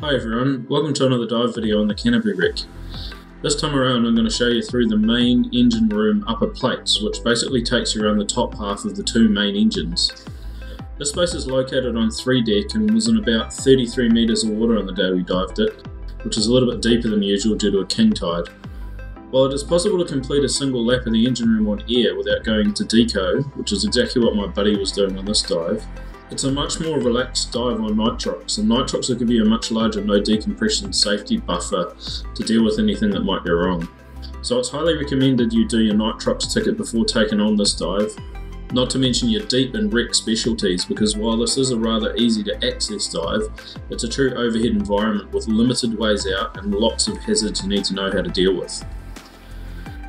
Hi everyone, welcome to another dive video on the Canterbury wreck. This time around I'm going to show you through the main engine room upper plates, which basically takes you around the top half of the two main engines. This space is located on 3 deck and was in about 33 metres of water on the day we dived it, which is a little bit deeper than usual due to a king tide. While it is possible to complete a single lap of the engine room on air without going to deco, which is exactly what my buddy was doing on this dive, it's a much more relaxed dive on nitrox, and nitrox will give you a much larger no decompression safety buffer to deal with anything that might go wrong. So it's highly recommended you do your nitrox ticket before taking on this dive, not to mention your deep and wreck specialties, because while this is a rather easy to access dive, it's a true overhead environment with limited ways out and lots of hazards you need to know how to deal with.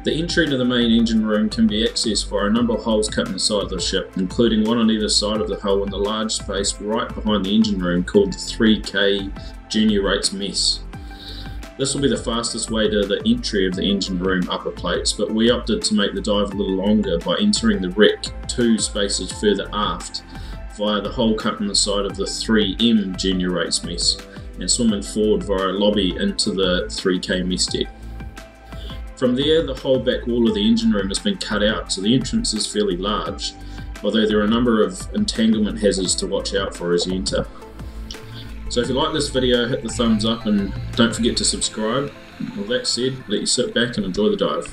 The entry to the main engine room can be accessed via a number of holes cut in the side of the ship, including one on either side of the hull in the large space right behind the engine room called the 3K junior rates mess. This will be the fastest way to the entry of the engine room upper plates, but we opted to make the dive a little longer by entering the wreck 2 spaces further aft via the hole cut in the side of the 3M junior rates mess and swimming forward via a lobby into the 3K mess deck. From there, the whole back wall of the engine room has been cut out, so the entrance is fairly large, although there are a number of entanglement hazards to watch out for as you enter. So if you like this video, hit the thumbs up and don't forget to subscribe. With that said, let you sit back and enjoy the dive.